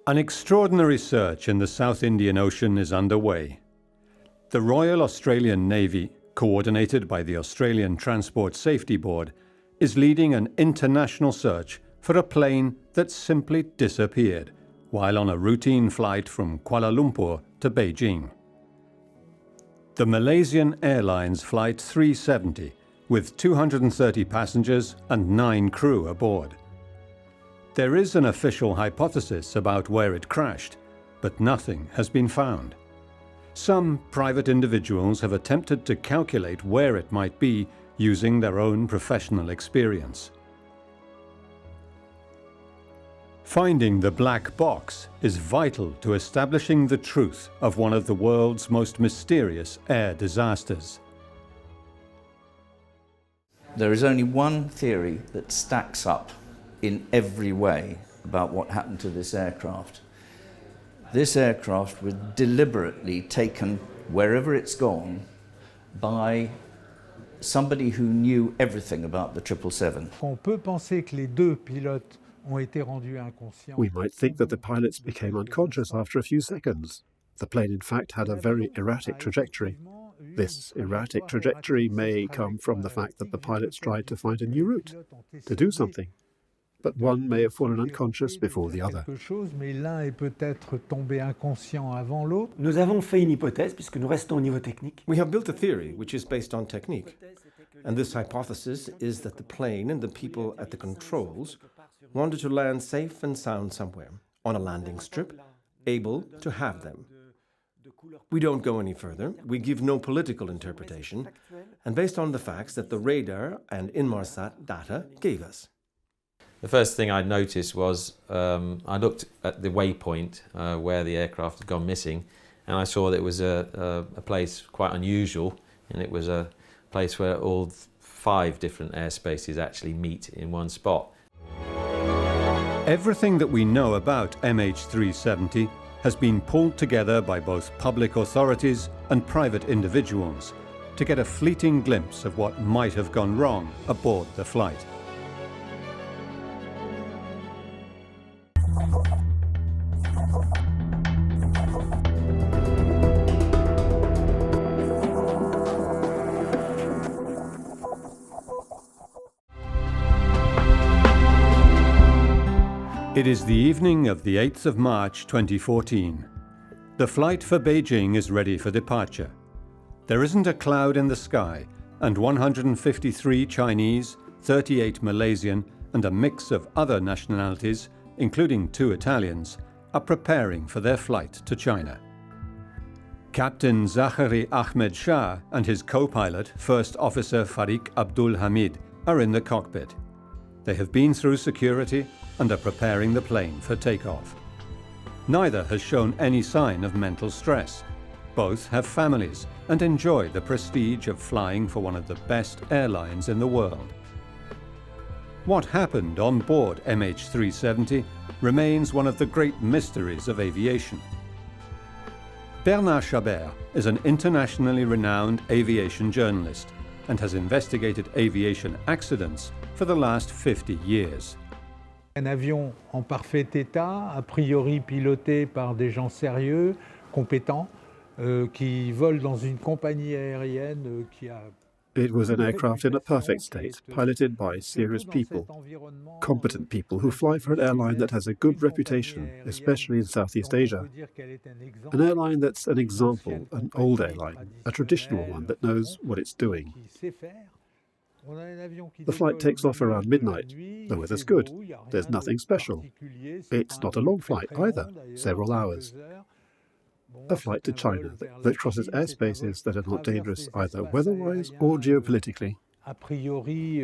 An extraordinary search in the South Indian Ocean is underway. The Royal Australian Navy, coordinated by the Australian Transport Safety Board, is leading an international search for a plane that simply disappeared while on a routine flight from Kuala Lumpur to Beijing. The Malaysian Airlines Flight 370, with 230 passengers and 9 crew aboard. There is an official hypothesis about where it crashed, but nothing has been found. Some private individuals have attempted to calculate where it might be using their own professional experience. Finding the black box is vital to establishing the truth of one of the world's most mysterious air disasters. There is only one theory that stacks up in every way about what happened to this aircraft. This aircraft was deliberately taken wherever it's gone by somebody who knew everything about the 777. We might think that the pilots became unconscious after a few seconds. The plane, in fact, had a very erratic trajectory. This erratic trajectory may come from the fact that the pilots tried to find a new route, to do something. But one may have fallen unconscious before the other. Nous avons fait une hypothèse puisque nous restons au niveau technique. We have built a theory which is based on technique. And this hypothesis is that the plane and the people at the controls wanted to land safe and sound somewhere, on a landing strip, able to have them. We don't go any further, we give no political interpretation, and based on the facts that the radar and Inmarsat data gave us. The first thing I noticed was I looked at the waypoint where the aircraft had gone missing, and I saw that it was a place quite unusual, and it was a place where all 5 different airspaces actually meet in one spot. Everything that we know about MH370 has been pulled together by both public authorities and private individuals to get a fleeting glimpse of what might have gone wrong aboard the flight. It is the evening of the 8th of March 2014. The flight for Beijing is ready for departure. There isn't a cloud in the sky, and 153 Chinese, 38 Malaysian, and a mix of other nationalities, including 2 Italians, are preparing for their flight to China. Captain Zachary Ahmed Shah and his co-pilot, First Officer Farik Abdul Hamid, are in the cockpit. They have been through security and are preparing the plane for takeoff. Neither has shown any sign of mental stress. Both have families and enjoy the prestige of flying for one of the best airlines in the world. What happened on board MH370 remains one of the great mysteries of aviation. Bernard Chabert is an internationally renowned aviation journalist and has investigated aviation accidents for the last 50 years. Un avion en parfait état, a priori piloté par des gens sérieux, compétents, qui volent dans une compagnie aérienne qui a... It was an aircraft in a perfect state, piloted by serious people, competent people who fly for an airline that has a good reputation, especially in Southeast Asia. An airline that's an example, an old airline, a traditional one that knows what it's doing. The flight takes off around midnight. The weather's good. There's nothing special. It's not a long flight either, several hours. A flight to China that crosses airspaces that are not dangerous either weather-wise or geopolitically. A priori,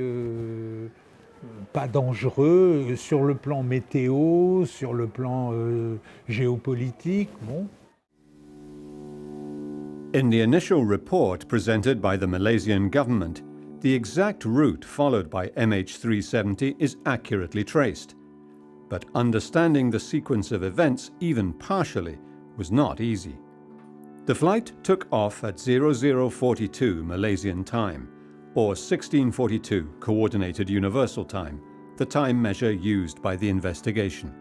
pas dangereux sur le plan météo, sur le plan géopolitique, bon. In the initial report presented by the Malaysian government, the exact route followed by MH370 is accurately traced. But understanding the sequence of events, even partially, was not easy. The flight took off at 0042 Malaysian time, or 1642 Coordinated Universal Time, the time measure used by the investigation.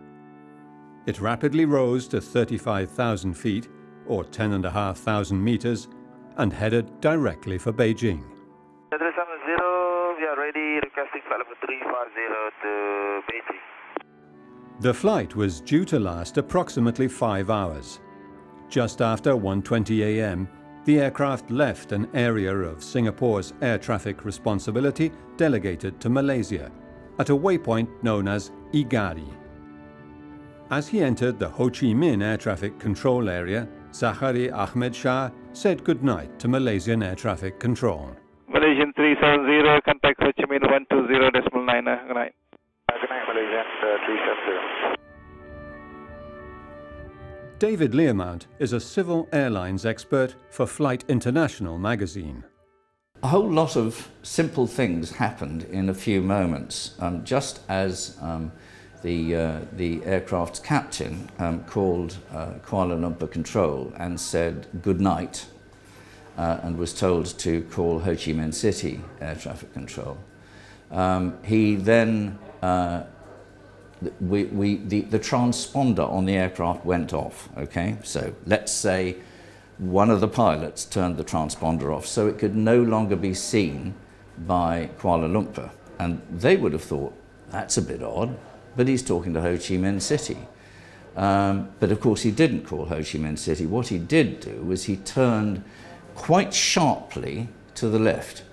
It rapidly rose to 35,000 feet, or 10,500 meters, and headed directly for Beijing. 370, we are ready, requesting flight level 350 to Beijing. The flight was due to last approximately 5 hours. Just after 1:20 a.m., the aircraft left an area of Singapore's air traffic responsibility delegated to Malaysia, at a waypoint known as Igari. As he entered the Ho Chi Minh air traffic control area, Zahari Ahmed Shah said goodnight to Malaysian air traffic control. Malaysian 370, contact Ho Chi Minh 120.9. Good night. Good night, Malaysian 370. David Learmount is a civil airlines expert for Flight International magazine. A whole lot of simple things happened in a few moments, just as the aircraft's captain called Kuala Lumpur Control and said good night, and was told to call Ho Chi Minh City Air Traffic Control. He then, the transponder on the aircraft went off, okay? So let's say one of the pilots turned the transponder off so it could no longer be seen by Kuala Lumpur. And they would have thought, that's a bit odd, but he's talking to Ho Chi Minh City. But of course he didn't call Ho Chi Minh City. What he did do was he turned quite sharply to the left.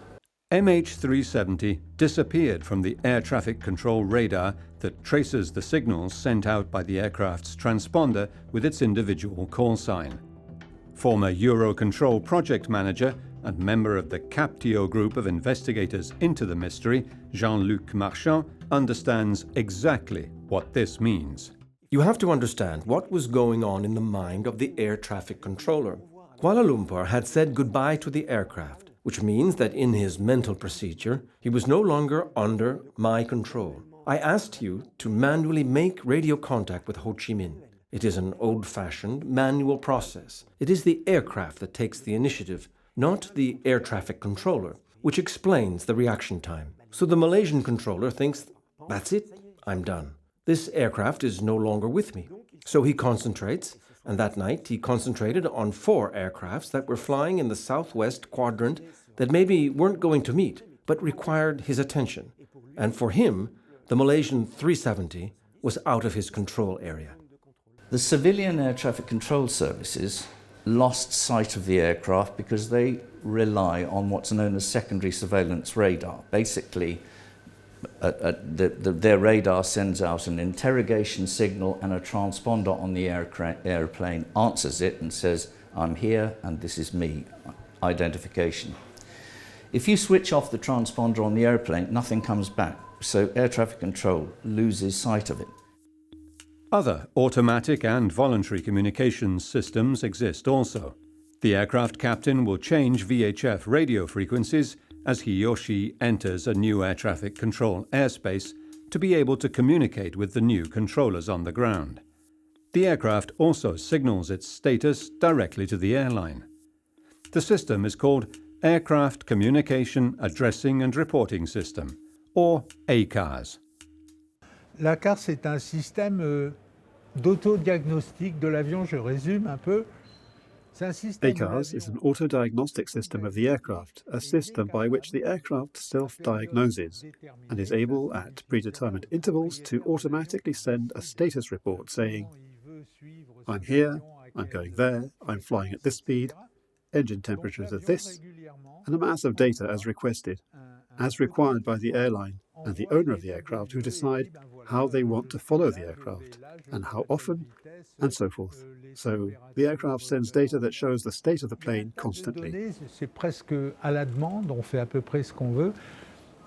MH370 disappeared from the air traffic control radar that traces the signals sent out by the aircraft's transponder with its individual call sign. Former Eurocontrol project manager and member of the CAPTIO group of investigators into the mystery, Jean-Luc Marchand, understands exactly what this means. You have to understand what was going on in the mind of the air traffic controller. Kuala Lumpur had said goodbye to the aircraft, which means that in his mental procedure, he was no longer under my control. I asked you to manually make radio contact with Ho Chi Minh. It is an old-fashioned manual process. It is the aircraft that takes the initiative, not the air traffic controller, which explains the reaction time. So the Malaysian controller thinks, that's it, I'm done. This aircraft is no longer with me. So he concentrates, and that night he concentrated on 4 aircrafts that were flying in the southwest quadrant that maybe weren't going to meet, but required his attention. And for him, the Malaysian 370 was out of his control area. The civilian air traffic control services lost sight of the aircraft because they rely on what's known as secondary surveillance radar. Basically, their radar sends out an interrogation signal, and a transponder on the airplane answers it and says, I'm here and this is me, identification. If you switch off the transponder on the airplane, nothing comes back, so air traffic control loses sight of it. Other automatic and voluntary communications systems exist also. The aircraft captain will change VHF radio frequencies as he or she enters a new air traffic control airspace to be able to communicate with the new controllers on the ground. The aircraft also signals its status directly to the airline. The system is called Aircraft Communication Addressing and Reporting System, or ACARS. L'ACARS, c'est un système d'autodiagnostic de l'avion, je résume un peu. ACARS is an auto-diagnostic system of the aircraft, a system by which the aircraft self-diagnoses and is able, at predetermined intervals, to automatically send a status report saying, I'm here, I'm going there, I'm flying at this speed, engine temperatures are this, and a mass of data as requested, as required by the airline and the owner of the aircraft, who decide how they want to follow the aircraft and how often, and so forth. So the aircraft sends data that shows the state of the plane constantly. C'est presque à la demande, on fait à peu près ce qu'on veut.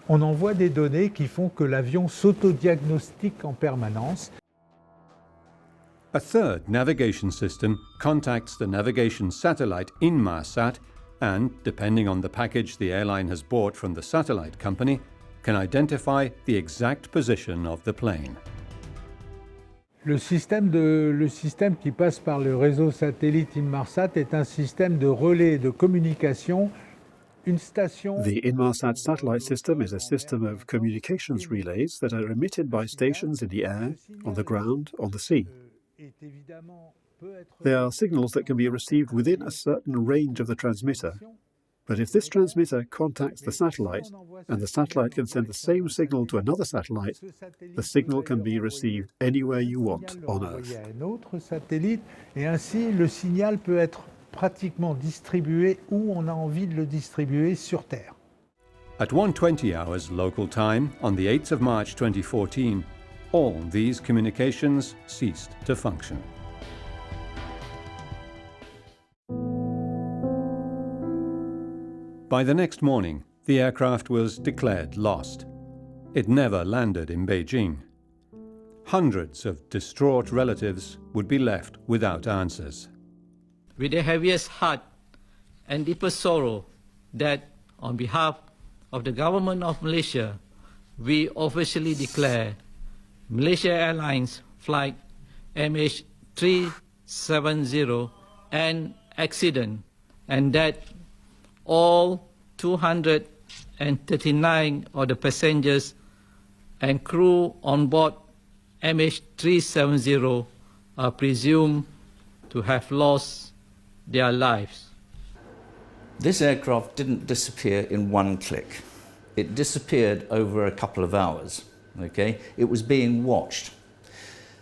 On envoie des données qui font que l'avion s'autodiagnostique en permanence. A third navigation system contacts the navigation satellite Inmarsat and, depending on the package the airline has bought from the satellite company, can identify the exact position of the plane. Le système qui passe par le réseau satellite Inmarsat est un système de relais de communication. Une station. The Inmarsat satellite system is a system of communications relays that are emitted by stations in the air, on the ground, on the sea. They are signals that can be received within a certain range of the transmitter. But if this transmitter contacts the satellite, and the satellite can send the same signal to another satellite, the signal can be received anywhere you want on Earth. Un autre satellite, et ainsi le signal peut être pratiquement distribué où on a envie de le distribuer sur Terre. At 1:20 hours local time on the 8th of March 2014, all these communications ceased to function. By the next morning, the aircraft was declared lost. It never landed in Beijing. Hundreds of distraught relatives would be left without answers. With the heaviest heart and deepest sorrow that, on behalf of the government of Malaysia, we officially declare Malaysia Airlines flight MH370 an accident, and that all 239 of the passengers and crew on board MH370 are presumed to have lost their lives. This aircraft didn't disappear in one click. It disappeared over a couple of hours. Okay? It was being watched.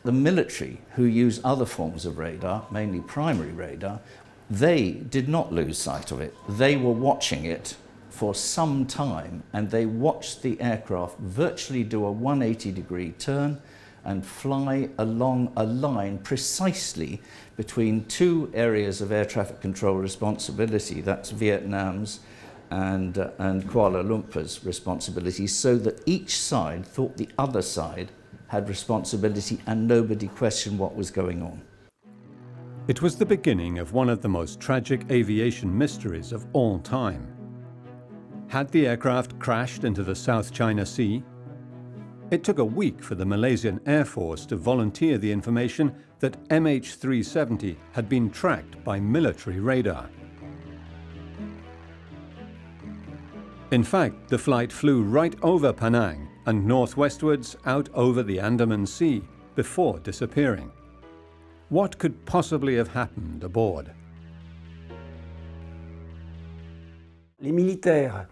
The military, who use other forms of radar, mainly primary radar, they did not lose sight of it. They were watching it for some time, and they watched the aircraft virtually do a 180-degree turn and fly along a line precisely between two areas of air traffic control responsibility, that's Vietnam's and Kuala Lumpur's responsibility, so that each side thought the other side had responsibility and nobody questioned what was going on. It was the beginning of one of the most tragic aviation mysteries of all time. Had the aircraft crashed into the South China Sea? It took a week for the Malaysian Air Force to volunteer the information that MH370 had been tracked by military radar. In fact, the flight flew right over Penang and northwestwards out over the Andaman Sea before disappearing. What could possibly have happened aboard? Les militaires,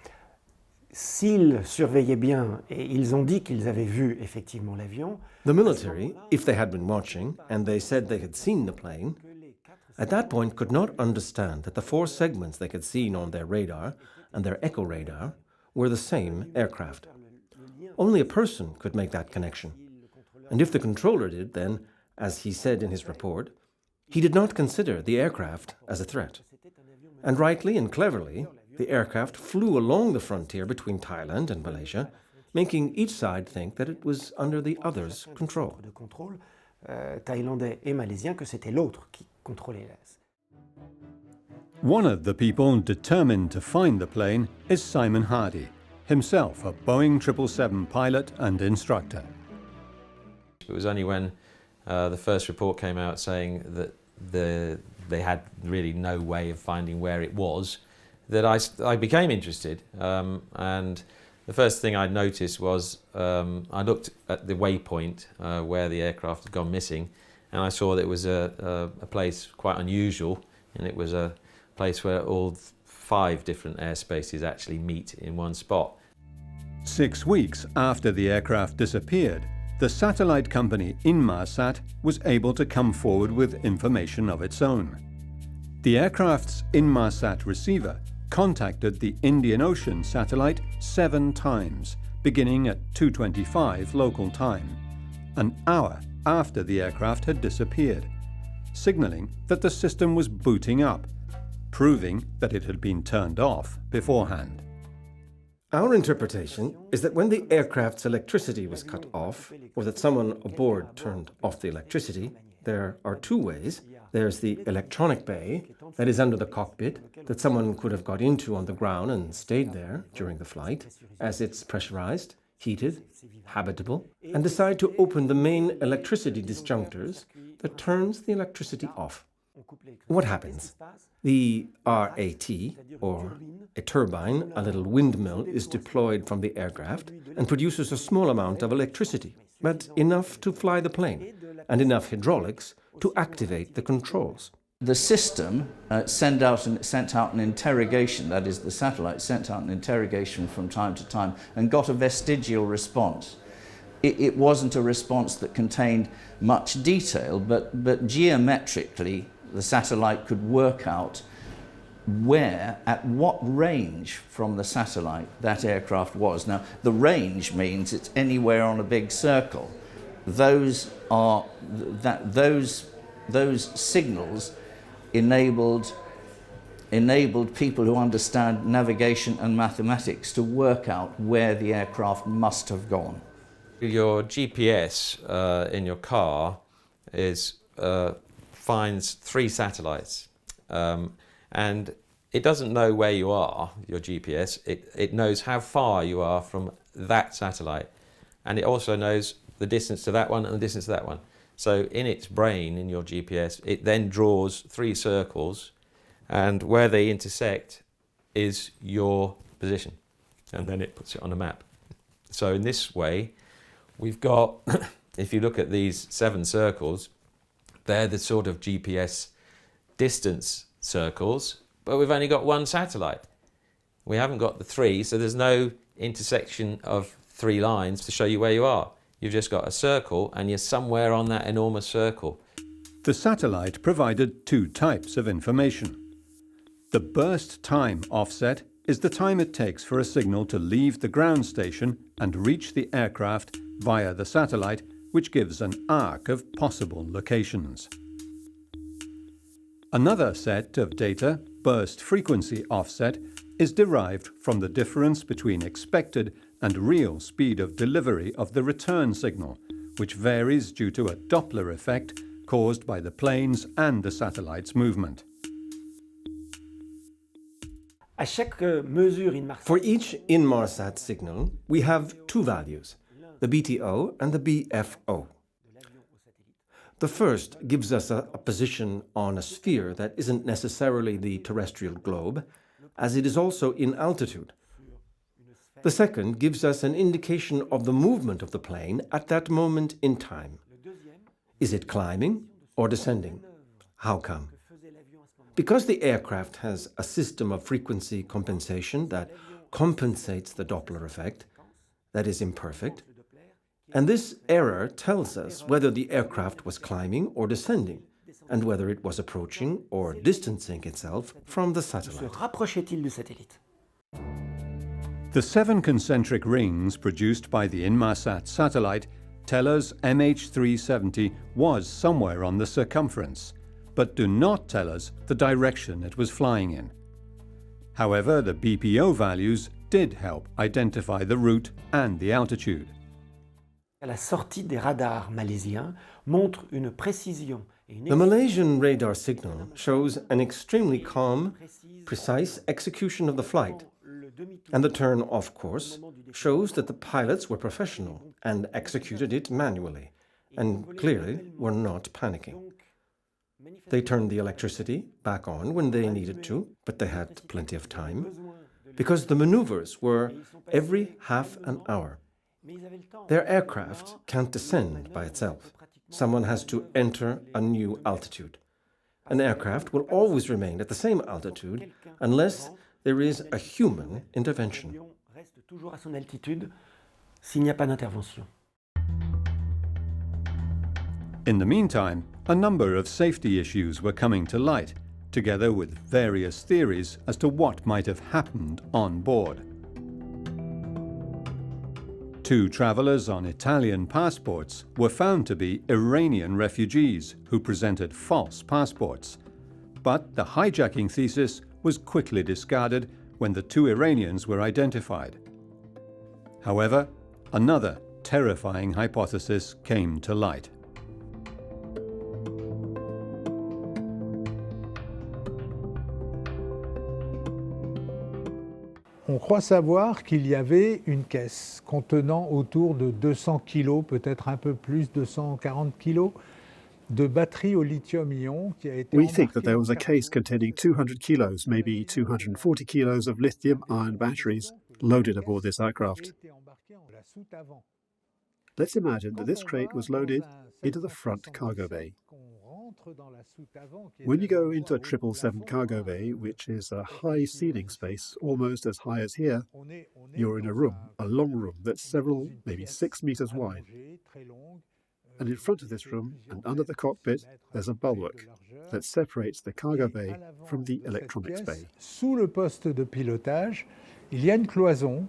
s'ils surveillaient bien, et ils ont dit qu'ils avaient vu effectivement l'avion. The military, if they had been watching and they said they had seen the plane, at that point could not understand that the four segments they had seen on their radar and their echo radar were the same aircraft. Only a person could make that connection. And if the controller did, then, as he said in his report, he did not consider the aircraft as a threat. And rightly and cleverly, the aircraft flew along the frontier between Thailand and Malaysia, making each side think that it was under the other's control. Thaïlandais et malaisien, que c'était l'autre qui contrôlait. One of the people determined to find the plane is Simon Hardy, himself a Boeing 777 pilot and instructor. It was only when the first report came out saying that they had really no way of finding where it was that I became interested. And the first thing I noticed was I looked at the waypoint where the aircraft had gone missing, and I saw that it was a place quite unusual, and it was a place where all 5 different airspaces actually meet in one spot. 6 weeks after the aircraft disappeared, the satellite company Inmarsat was able to come forward with information of its own. The aircraft's Inmarsat receiver contacted the Indian Ocean satellite 7 times, beginning at 2:25 local time, an hour after the aircraft had disappeared, signaling that the system was booting up, proving that it had been turned off beforehand. Our interpretation is that when the aircraft's electricity was cut off, or that someone aboard turned off the electricity, there are 2 ways. There's the electronic bay that is under the cockpit that someone could have got into on the ground and stayed there during the flight, as it's pressurized, heated, habitable, and decide to open the main electricity disjunctors that turns the electricity off. What happens? The RAT, or a turbine, a little windmill, is deployed from the aircraft and produces a small amount of electricity, but enough to fly the plane. and enough hydraulics to activate the controls. The system sent out an interrogation, that is, the satellite sent out an interrogation from time to time and got a vestigial response. It wasn't a response that contained much detail, but geometrically the satellite could work out where, at what range from the satellite that aircraft was. Now, the range means it's anywhere on a big circle. Those signals enabled people who understand navigation and mathematics to work out where the aircraft must have gone. Your GPS in your car finds 3 satellites, and it doesn't know where you are, your GPS. It knows how far you are from that satellite, and it also knows the distance to that one and the distance to that one. So in its brain, in your GPS, it then draws 3 circles, and where they intersect is your position, and then it puts it on a map. So in this way, we've got, if you look at these 7 circles, they're the sort of GPS distance circles, but we've only got 1 satellite. We haven't got the 3, so there's no intersection of 3 lines to show you where you are. You've just got a circle, and you're somewhere on that enormous circle. The satellite provided 2 types of information. The burst time offset is the time it takes for a signal to leave the ground station and reach the aircraft via the satellite, which gives an arc of possible locations. Another set of data, burst frequency offset, is derived from the difference between expected and real speed of delivery of the return signal, which varies due to a Doppler effect caused by the plane's and the satellite's movement. For each Inmarsat signal, we have 2 values, the BTO and the BFO. The first gives us a position on a sphere that isn't necessarily the terrestrial globe, as it is also in altitude. The second gives us an indication of the movement of the plane at that moment in time. Is it climbing or descending? How come? Because the aircraft has a system of frequency compensation that compensates the Doppler effect, that is imperfect, and this error tells us whether the aircraft was climbing or descending, and whether it was approaching or distancing itself from the satellite. The 7 concentric rings produced by the Inmarsat satellite tell us MH370 was somewhere on the circumference, but do not tell us the direction it was flying in. However, the BPO values did help identify the route and the altitude. La sortie des radars malaisiens montre une précision. The Malaysian radar signal shows an extremely calm, precise execution of the flight, and the turn-off course shows that the pilots were professional and executed it manually, and clearly were not panicking. They turned the electricity back on when they needed to, but they had plenty of time, because the maneuvers were every half an hour. Their aircraft can't descend by itself. Someone has to enter a new altitude. An aircraft will always remain at the same altitude unless there is a human intervention. In the meantime, a number of safety issues were coming to light, together with various theories as to what might have happened on board. 2 travelers on Italian passports were found to be Iranian refugees who presented false passports. But the hijacking thesis was quickly discarded when the 2 Iranians were identified. However, another terrifying hypothesis came to light. On croit savoir qu'il y avait une caisse contenant autour de 200 kg, peut-être un peu plus, 240 kg, de batteries au lithium-ion qui a été We think that there was a case containing 200 kilos, maybe 240 kilos of lithium-ion batteries loaded aboard this aircraft. Let's imagine that this crate was loaded into the front cargo bay. When you go into a 777 cargo bay, which is a high ceiling space, almost as high as here, you're in a room, a long room that's several, maybe 6 meters wide. And in front of this room and under the cockpit, there's a bulwark that separates the cargo bay from the electronics bay. Sous le poste de pilotage, il y a une cloison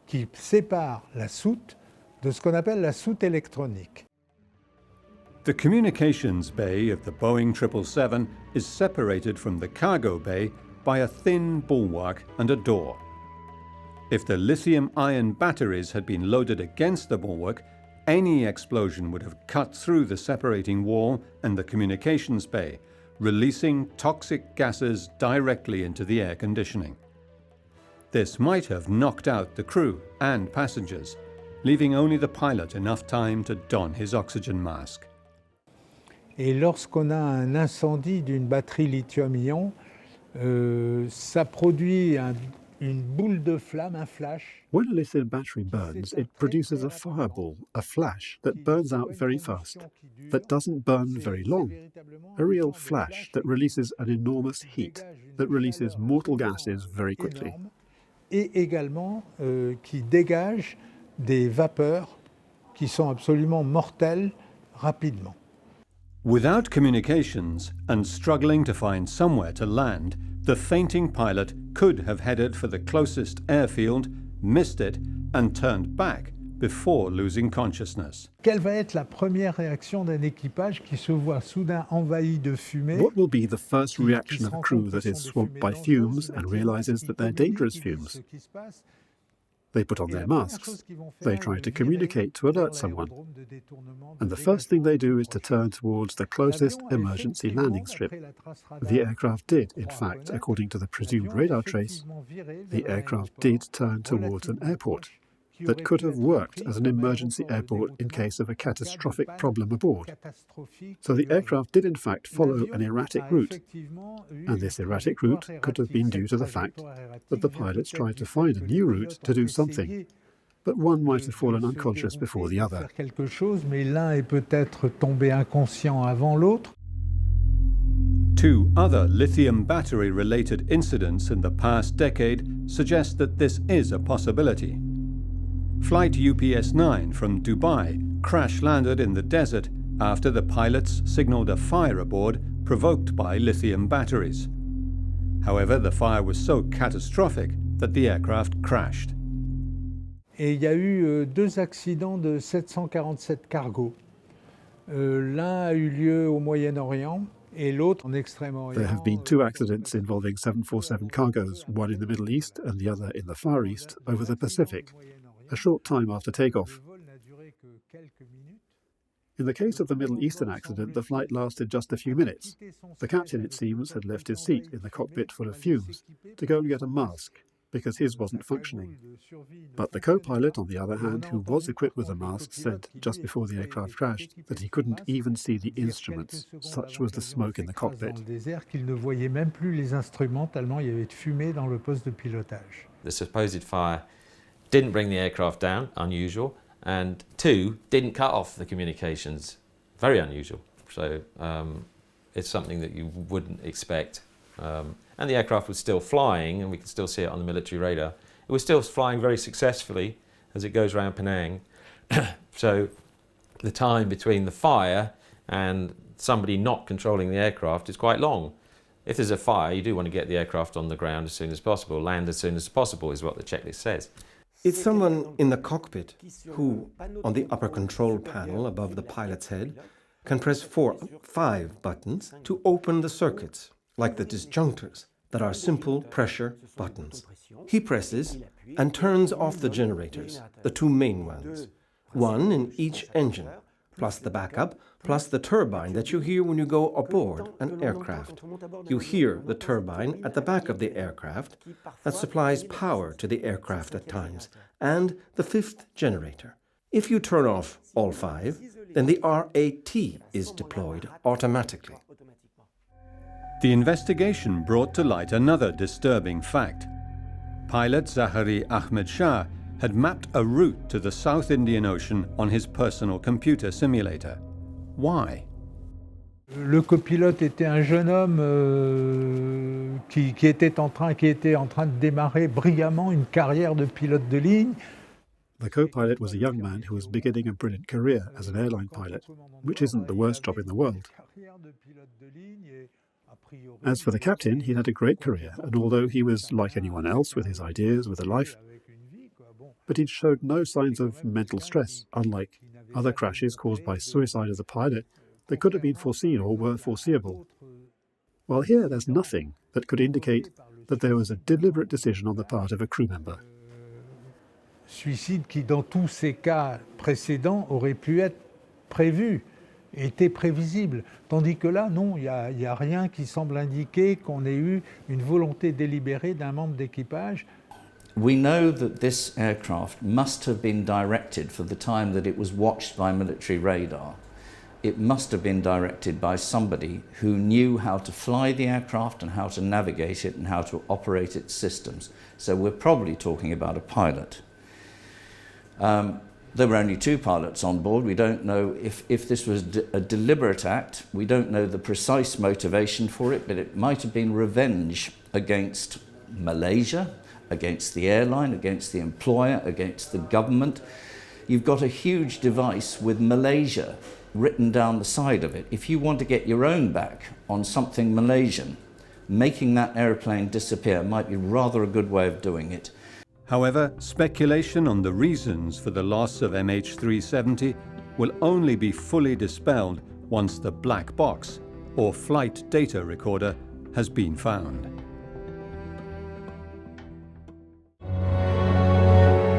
qui sépare la soute de ce qu'on appelle la soute électronique. The communications bay of the Boeing 777 is separated from the cargo bay by a thin bulwark and a door. If the lithium-ion batteries had been loaded against the bulwark, any explosion would have cut through the separating wall and the communications bay, releasing toxic gases directly into the air conditioning. This might have knocked out the crew and passengers, leaving only the pilot enough time to don his oxygen mask. Et lorsqu'on a un incendie d'une batterie lithium-ion, ça produit une boule de flamme, un flash. When a lithium battery burns, it produces a fireball, a flash that burns out very fast, that doesn't burn very long. A real flash that releases an enormous heat, that releases mortal gases very quickly. Et également qui dégage des vapeurs qui sont absolument mortelles rapidement. Without communications and struggling to find somewhere to land, the fainting pilot could have headed for the closest airfield, missed it, and turned back before losing consciousness. Quelle va être la première réaction d'un équipage qui se voit soudain envahi de fumée? What will be the first reaction of a crew that is swamped by fumes and realizes that they're dangerous fumes? They put on their masks. They try to communicate to alert someone. And the first thing they do is to turn towards the closest emergency landing strip. The aircraft did, in fact, according to the presumed radar trace, the aircraft did turn towards an airport that could have worked as an emergency airport in case of a catastrophic problem aboard. So the aircraft did in fact follow an erratic route, and this erratic route could have been due to the fact that the pilots tried to find a new route to do something, but one might have fallen unconscious before the other. Quelque chose, mais l'un est peut-être tombé inconscient avant l'autre. Two other lithium battery-related incidents in the past decade suggest that this is a possibility. Flight UPS-9 from Dubai crash-landed in the desert after the pilots signaled a fire aboard provoked by lithium batteries. However, the fire was so catastrophic that the aircraft crashed. Et il y a eu deux accidents de 747 cargos. L'un a eu lieu au Moyen-Orient et l'autre en Extrême-Orient. There have been two accidents involving 747 cargoes, one in the Middle East and the other in the Far East, over the Pacific, a short time after takeoff. In the case of the Middle Eastern accident, the flight lasted just a few minutes. The captain, it seems, had left his seat in the cockpit full of fumes to go and get a mask, because his wasn't functioning. But the co-pilot, on the other hand, who was equipped with a mask, said just before the aircraft crashed that he couldn't even see the instruments. Such was the smoke in the cockpit. Qu'il ne voyait même plus les instruments tellement il y avait de fumée dans le poste de pilotage. The supposed fire didn't bring the aircraft down, unusual, and two, didn't cut off the communications, very unusual. So it's something that you wouldn't expect. And the aircraft was still flying, and we can still see it on the military radar. It was still flying very successfully as it goes around Penang. So the time between the fire and somebody not controlling the aircraft is quite long. If there's a fire, you do want to get the aircraft on the ground as soon as possible, land as soon as possible is what the checklist says. It's someone in the cockpit who, on the upper control panel above the pilot's head, can press 5 buttons to open the circuits, like the disjunctors, that are simple pressure buttons. He presses and turns off the generators, the two main ones, one in each engine, plus the backup, plus the turbine that you hear when you go aboard an aircraft. You hear the turbine at the back of the aircraft that supplies power to the aircraft at times, and the 5th generator. If you turn off all 5, then the RAT is deployed automatically. The investigation brought to light another disturbing fact. Pilot Zahari Ahmed Shah had mapped a route to the South Indian Ocean on his personal computer simulator. Why? Le copilote était un jeune homme qui était en train de démarrer brillamment une carrière de pilote de ligne. The co-pilot was a young man who was beginning a brilliant career as an airline pilot, which isn't the worst job in the world. As for the captain, he had a great career, and although he was like anyone else with his ideas, with a life, but he showed no signs of mental stress, unlike other crashes caused by suicide of the pilot that could have been foreseen or were foreseeable. While here there's nothing that could indicate that there was a deliberate decision on the part of a crew member. Suicide qui, dans tous ces cas précédents, aurait pu être prévu, était prévisible. Tandis que là, non, il n'y a rien qui semble indiquer qu'on ait eu une volonté délibérée d'un membre d'équipage. We know that this aircraft must have been directed for the time that it was watched by military radar. It must have been directed by somebody who knew how to fly the aircraft and how to navigate it and how to operate its systems. So we're probably talking about a pilot. There were only 2 pilots on board. We don't know if this was a deliberate act. We don't know the precise motivation for it, but it might have been revenge against Malaysia, against the airline, against the employer, against the government. You've got a huge device with Malaysia written down the side of it. If you want to get your own back on something Malaysian, making that airplane disappear might be rather a good way of doing it. However, speculation on the reasons for the loss of MH370 will only be fully dispelled once the black box, or flight data recorder, has been found.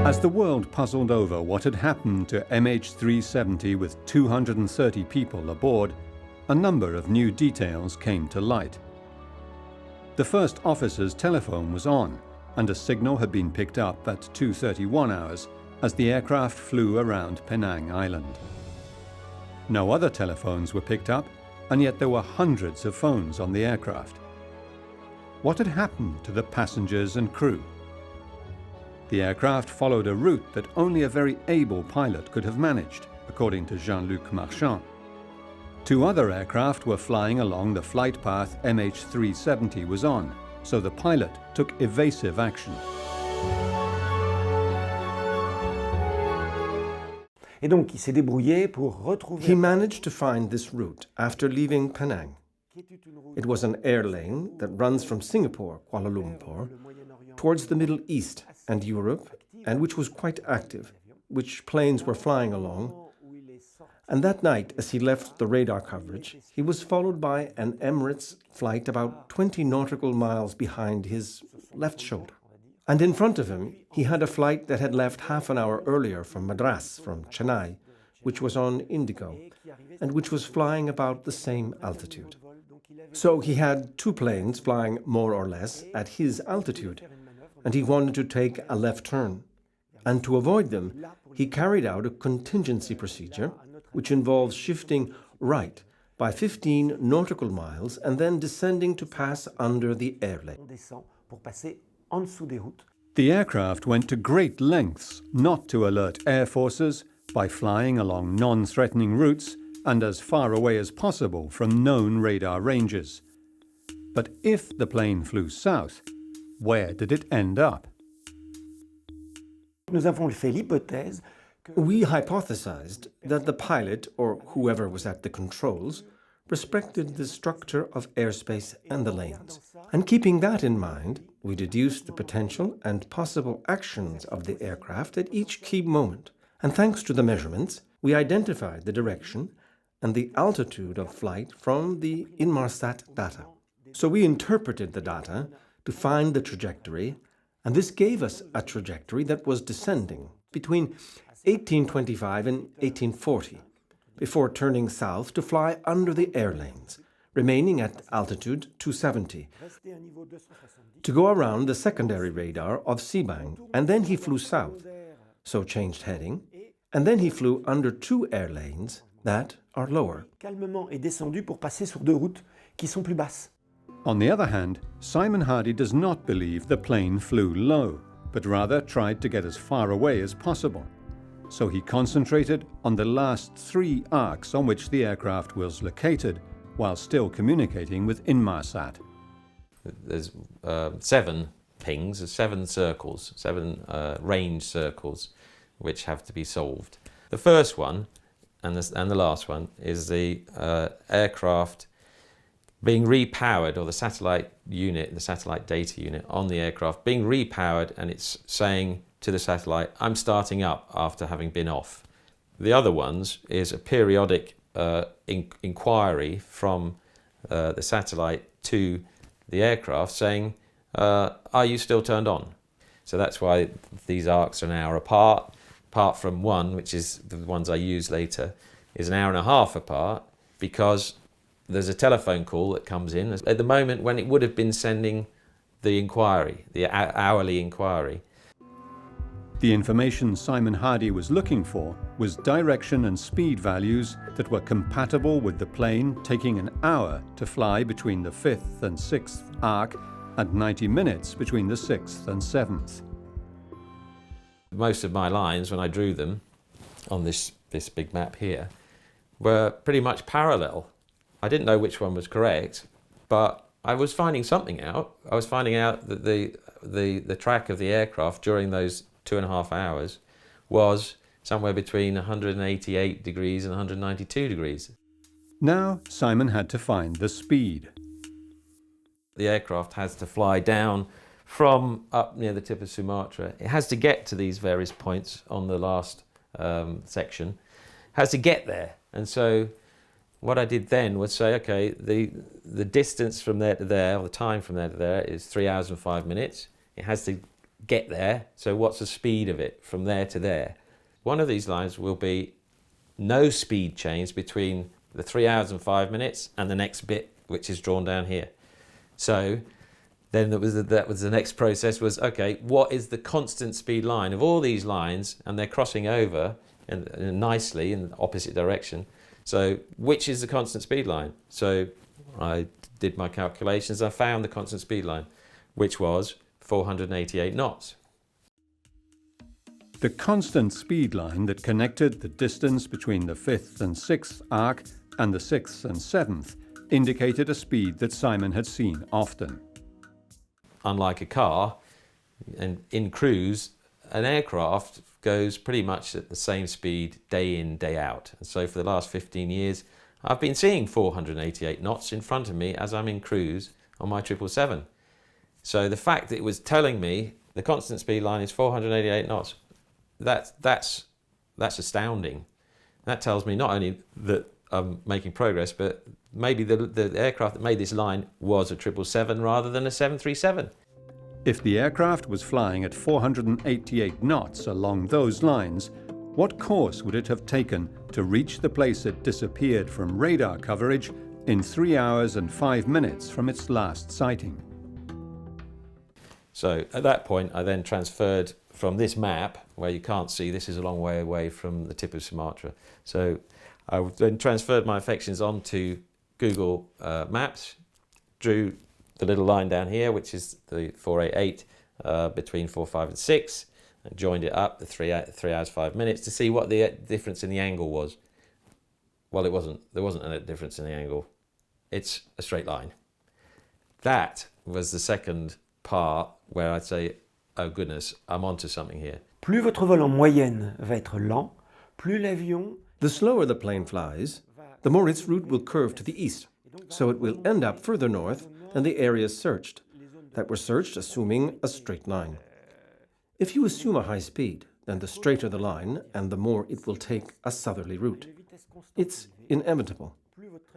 As the world puzzled over what had happened to MH370 with 230 people aboard, a number of new details came to light. The first officer's telephone was on, and a signal had been picked up at 2:31 hours as the aircraft flew around Penang Island. No other telephones were picked up, and yet there were hundreds of phones on the aircraft. What had happened to the passengers and crew? The aircraft followed a route that only a very able pilot could have managed, according to Jean-Luc Marchand. 2 other aircraft were flying along the flight path MH370 was on, so the pilot took evasive action. Et donc, il s'est débrouillé pour retrouver... He managed to find this route after leaving Penang. It was an air lane that runs from Singapore, Kuala Lumpur, towards the Middle East and Europe, and which was quite active, which planes were flying along. And that night, as he left the radar coverage, he was followed by an Emirates flight about 20 nautical miles behind his left shoulder. And in front of him, he had a flight that had left half an hour earlier from Madras, from Chennai, which was on Indigo, and which was flying about the same altitude. So he had 2 planes flying more or less at his altitude, and he wanted to take a left turn. And to avoid them, he carried out a contingency procedure, which involves shifting right by 15 nautical miles and then descending to pass under the airlane. The aircraft went to great lengths not to alert air forces by flying along non-threatening routes and as far away as possible from known radar ranges. But if the plane flew south, where did it end up? Nous avons fait l'hypothèse. We hypothesized that the pilot, or whoever was at the controls, respected the structure of airspace and the lanes. And keeping that in mind, we deduced the potential and possible actions of the aircraft at each key moment. And thanks to the measurements, we identified the direction and the altitude of flight from the Inmarsat data. So we interpreted the data to find the trajectory, and this gave us a trajectory that was descending between 1825 and 1840, before turning south to fly under the air lanes, remaining at altitude 270, to go around the secondary radar of Sebang, and then he flew south, so changed heading, and then he flew under 2 air lanes that are lower. Calmement est descendu pour passer sur 2 routes qui sont plus basses. On the other hand, Simon Hardy does not believe the plane flew low. but rather tried to get as far away as possible. So he concentrated on the last 3 arcs on which the aircraft was located, while still communicating with Inmarsat. There's 7 pings, 7 circles, 7 range circles, which have to be solved. The first one, and the last one, is the aircraft being repowered, or the satellite unit, the satellite data unit on the aircraft being repowered, and it's saying to the satellite, I'm starting up after having been off. The other ones is a periodic inquiry from the satellite to the aircraft saying, are you still turned on? So that's why these arcs are an hour apart from one, which is the ones I use later, is an hour and a half apart, because there's a telephone call that comes in at the moment when it would have been sending the inquiry, the hourly inquiry. The information Simon Hardy was looking for was direction and speed values that were compatible with the plane taking an hour to fly between the 5th and 6th arc and 90 minutes between the 6th and 7th. Most of my lines, when I drew them on this big map here, were pretty much parallel. I didn't know which one was correct, but I was finding something out. I was finding out that the track of the aircraft during those 2.5 hours was somewhere between 188 degrees and 192 degrees. Now Simon had to find the speed. The aircraft has to fly down from up near the tip of Sumatra. It has to get to these various points on the last section, has to get there. And so what I did then was say, okay, the distance from there to there, or the time from there to there, is 3 hours and 5 minutes. It has to get there, so what's the speed of it from there to there? One of these lines will be no speed change between the 3 hours and 5 minutes and the next bit, which is drawn down here. So then that was the next process, was, okay, what is the constant speed line of all these lines, and they're crossing over and nicely in the opposite direction. So which is the constant speed line? So I did my calculations, I found the constant speed line, which was 488 knots. The constant speed line that connected the distance between the 5th and 6th arc and the 6th and 7th indicated a speed that Simon had seen often. Unlike a car, and in cruise, an aircraft goes pretty much at the same speed day in, day out. And so for the last 15 years, I've been seeing 488 knots in front of me as I'm in cruise on my 777. So the fact that it was telling me the constant speed line is 488 knots, that's astounding. That tells me not only that I'm making progress, but maybe the aircraft that made this line was a 777 rather than a 737. If the aircraft was flying at 488 knots along those lines, what course would it have taken to reach the place it disappeared from radar coverage in 3 hours and 5 minutes from its last sighting? So at that point, I then transferred from this map, where you can't see, this is a long way away from the tip of Sumatra. So I then transferred my affections onto Google Maps, drew the little line down here, which is the 488 between 4, 5 and 6, and joined it up, the 3 hours, 5 minutes, to see what the difference in the angle was. Well, it wasn't. There wasn't a difference in the angle. It's a straight line. That was the second part where I'd say, oh goodness, I'm onto something here. Plus votre vol en moyenne va être lent, plus l'avion... The slower the plane flies, the more its route will curve to the east, so it will end up further north than the areas searched, that were searched assuming a straight line. If you assume a high speed, then the straighter the line and the more it will take a southerly route. It's inevitable.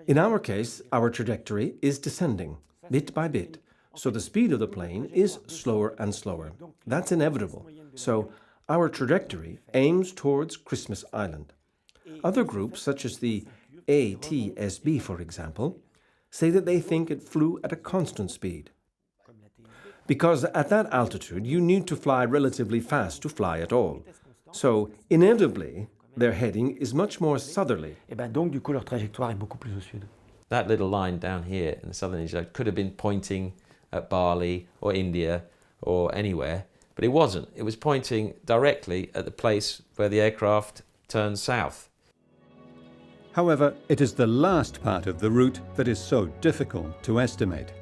In our case, our trajectory is descending, bit by bit, so the speed of the plane is slower and slower. That's inevitable. So our trajectory aims towards Christmas Island. Other groups, such as the ATSB, for example, say that they think it flew at a constant speed. Because at that altitude, you need to fly relatively fast to fly at all. So, inevitably, their heading is much more southerly. Et ben donc, du coup, leur trajectoire est beaucoup plus au sud. That little line down here in the southern Asia could have been pointing at Bali or India or anywhere, But it wasn't. It was pointing directly at the place where the aircraft turned south. However, it is the last part of the route that is so difficult to estimate.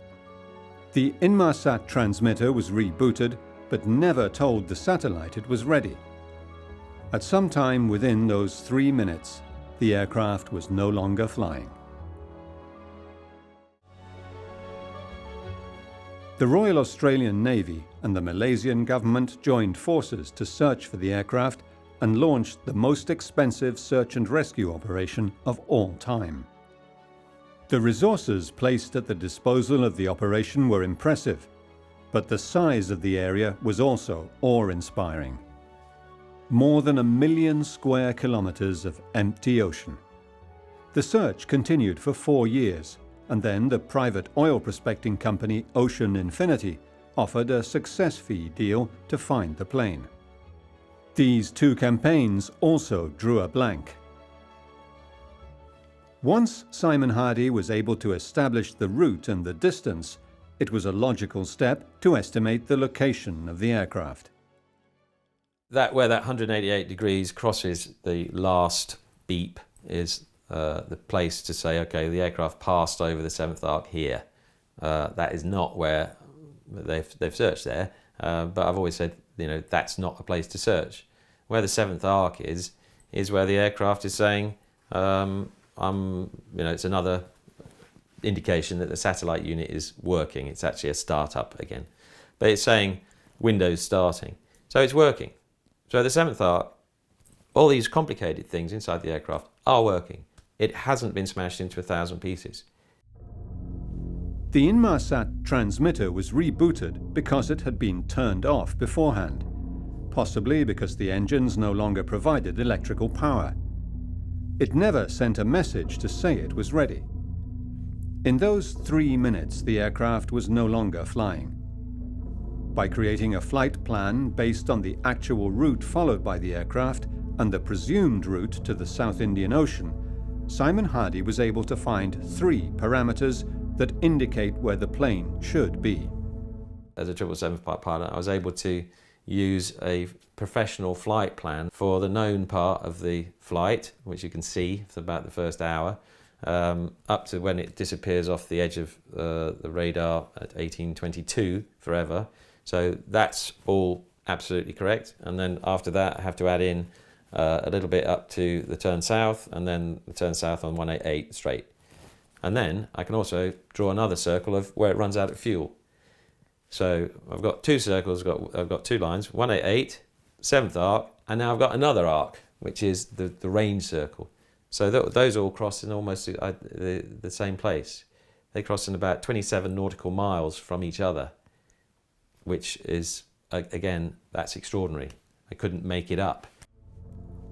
The Inmarsat transmitter was rebooted, but never told the satellite it was ready. At some time within those 3 minutes, the aircraft was no longer flying. The Royal Australian Navy and the Malaysian government joined forces to search for the aircraft and launched the most expensive search and rescue operation of all time. The resources placed at the disposal of the operation were impressive, but the size of the area was also awe-inspiring. More than 1 million square kilometers of empty ocean. The search continued for 4 years, and then the private oil prospecting company Ocean Infinity offered a success fee deal to find the plane. These 2 campaigns also drew a blank. Once Simon Hardy was able to establish the route and the distance, it was a logical step to estimate the location of the aircraft. Where that 188 degrees crosses the last beep is the place to say, okay, the aircraft passed over the 7th arc here. That is not where they've searched there, but I've always said, that's not a place to search. Where the 7th arc is where the aircraft is saying, it's another indication that the satellite unit is working. It's actually a startup again, but it's saying Windows starting, so it's working. So the 7th arc, all these complicated things inside the aircraft are working. It hasn't been smashed into 1,000 pieces. The Inmarsat transmitter was rebooted because it had been turned off beforehand, possibly because the engines no longer provided electrical power. It never sent a message to say it was ready. In those 3 minutes, the aircraft was no longer flying. By creating a flight plan based on the actual route followed by the aircraft and the presumed route to the South Indian Ocean, Simon Hardy was able to find 3 parameters that indicate where the plane should be. As a 777 pilot, I was able to use a professional flight plan for the known part of the flight, which you can see for about the first hour, up to when it disappears off the edge of the radar at 1822 forever. So that's all absolutely correct. And then after that, I have to add in a little bit up to the turn south, and then the turn south on 188 straight. And then I can also draw another circle of where it runs out of fuel. So I've got 2 circles, I've got 2 lines, 188, 7th arc, and now I've got another arc, which is the range circle. So those all cross in almost the same place. They cross in about 27 nautical miles from each other, which is, again, that's extraordinary. I couldn't make it up.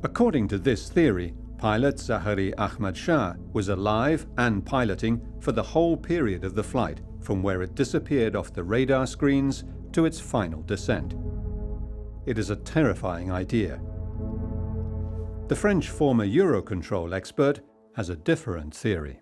According to this theory, pilot Zahari Ahmad Shah was alive and piloting for the whole period of the flight, from where it disappeared off the radar screens to its final descent. It is a terrifying idea. The French former Eurocontrol expert has a different theory.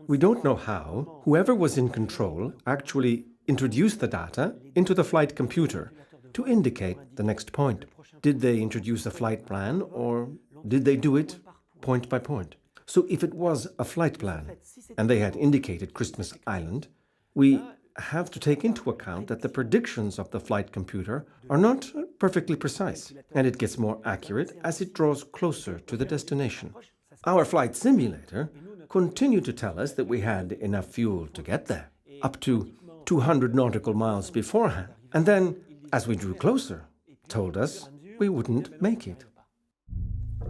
We don't know how whoever was in control actually introduced the data into the flight computer to indicate the next point. Did they introduce a flight plan, or did they do it point by point? So if it was a flight plan and they had indicated Christmas Island, we have to take into account that the predictions of the flight computer are not perfectly precise, and it gets more accurate as it draws closer to the destination. Our flight simulator continued to tell us that we had enough fuel to get there, up to 200 nautical miles beforehand, and then, as we drew closer, told us we wouldn't make it.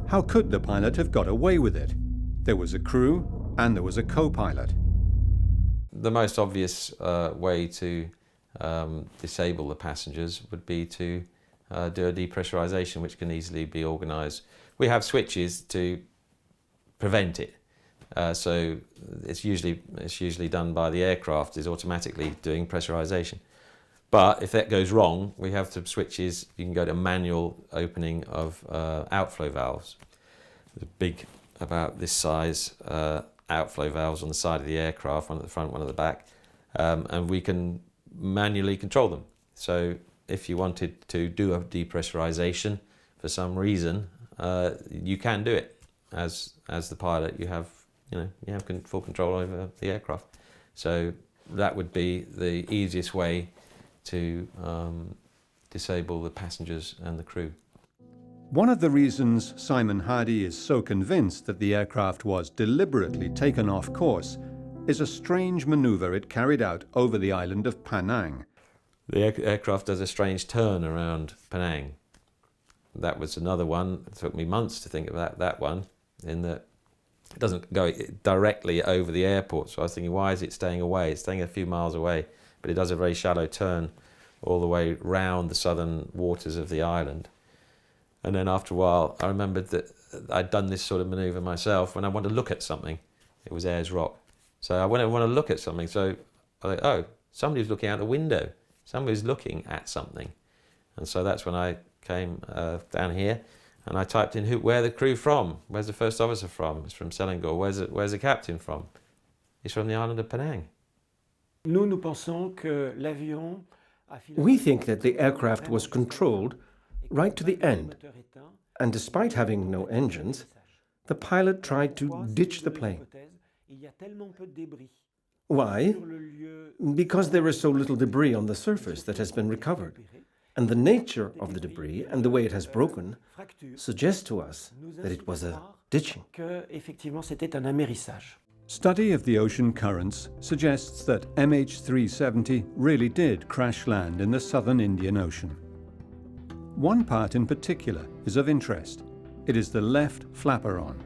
How could the pilot have got away with it? There was a crew and there was a co-pilot. The most obvious way to disable the passengers would be to do a depressurization, which can easily be organised. We have switches to prevent it. So it's usually done by the aircraft, is automatically doing pressurization. But if that goes wrong, we have some switches. You can go to manual opening of outflow valves. There's big, about this size, outflow valves on the side of the aircraft, one at the front, one at the back, and we can manually control them. So if you wanted to do a depressurization for some reason, you can do it. As the pilot, you have full control over the aircraft. So that would be the easiest way to disable the passengers and the crew. One of the reasons Simon Hardy is so convinced that the aircraft was deliberately taken off course is a strange maneuver it carried out over the island of Penang. The aircraft does a strange turn around Penang. That was another one. It took me months to think about that one, in that it doesn't go directly over the airport. So I was thinking, why is it staying away? It's staying a few miles away, but it does a very shallow turn all the way round the southern waters of the island. And then after a while, I remembered that I'd done this sort of maneuver myself when I wanted to look at something. It was Ayers Rock. So I want to look at something. So I thought, oh, somebody's looking out the window. Somebody's looking at something. And so that's when I came down here and I typed in where the crew from? Where's the first officer from? It's from Selangor. Where's the captain from? He's from the island of Penang. We think that the aircraft was controlled right to the end, and despite having no engines, the pilot tried to ditch the plane. Why? Because there is so little debris on the surface that has been recovered, and the nature of the debris and the way it has broken suggests to us that it was a ditching. Study of the ocean currents suggests that MH370 really did crash land in the southern Indian Ocean. One part in particular is of interest. It is the left flaperon,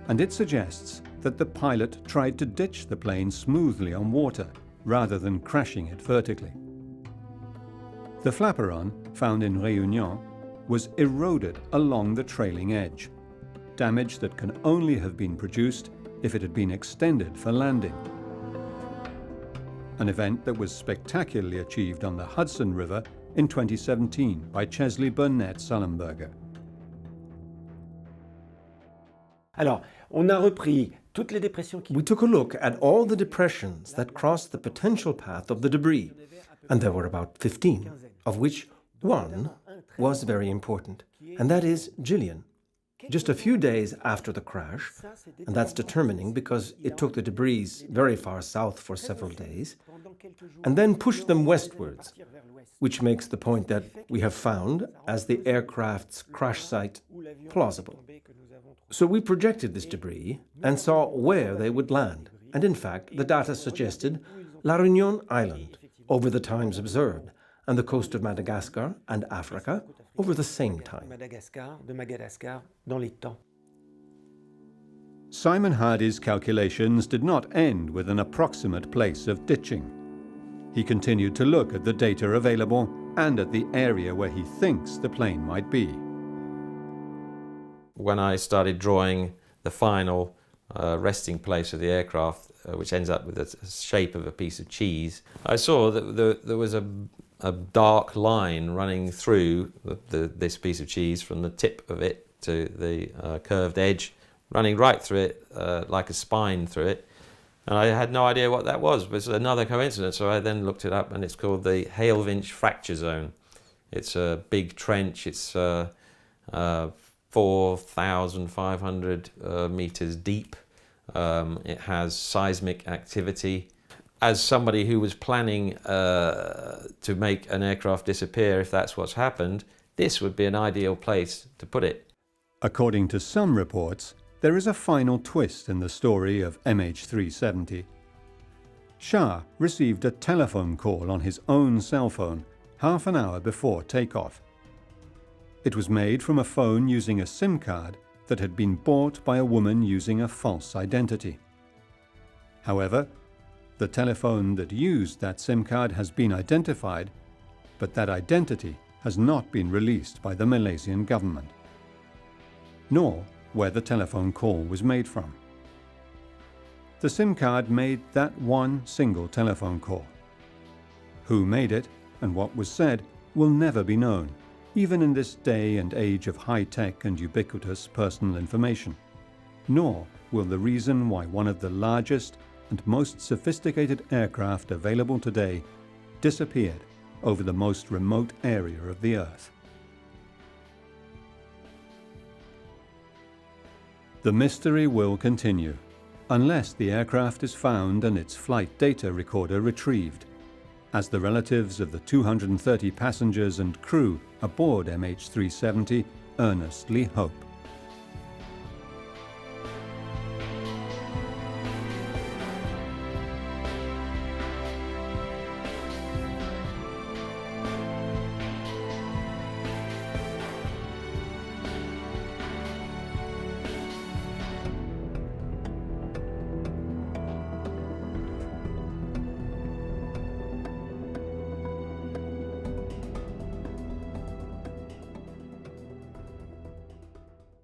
and it suggests that the pilot tried to ditch the plane smoothly on water rather than crashing it vertically. The flaperon, found in Réunion, was eroded along the trailing edge, damage that can only have been produced if it had been extended for landing. An event that was spectacularly achieved on the Hudson River in 2017 by Chesley Burnett Sullenberger. We took a look at all the depressions that crossed the potential path of the debris, and there were about 15, of which one was very important, and that is Gillian. Just a few days after the crash, and that's determining because it took the debris very far south for several days, and then pushed them westwards, which makes the point that we have found as the aircraft's crash site plausible. So we projected this debris and saw where they would land, and in fact the data suggested La Réunion Island over the times observed, and the coast of Madagascar and Africa over the same time. Simon Hardy's calculations did not end with an approximate place of ditching. He continued to look at the data available and at the area where he thinks the plane might be. When I started drawing the final resting place of the aircraft, which ends up with the shape of a piece of cheese, I saw that there was a dark line running through this piece of cheese from the tip of it to the curved edge, running right through it like a spine through it. And I had no idea what that was. It was another coincidence, so I then looked it up, and it's called the Hale-Vinch Fracture Zone. It's a big trench. It's 4,500 meters deep. It has seismic activity. As somebody who was planning to make an aircraft disappear, if that's what's happened, this would be an ideal place to put it. According to some reports, there is a final twist in the story of MH370. Shah received a telephone call on his own cell phone half an hour before takeoff. It was made from a phone using a SIM card that had been bought by a woman using a false identity. However, the telephone that used that SIM card has been identified, but that identity has not been released by the Malaysian government, nor where the telephone call was made from. The SIM card made that one single telephone call. Who made it and what was said will never be known, even in this day and age of high-tech and ubiquitous personal information. Nor will the reason why one of the largest and most sophisticated aircraft available today disappeared over the most remote area of the Earth. The mystery will continue, unless the aircraft is found and its flight data recorder retrieved, as the relatives of the 230 passengers and crew aboard MH370 earnestly hope.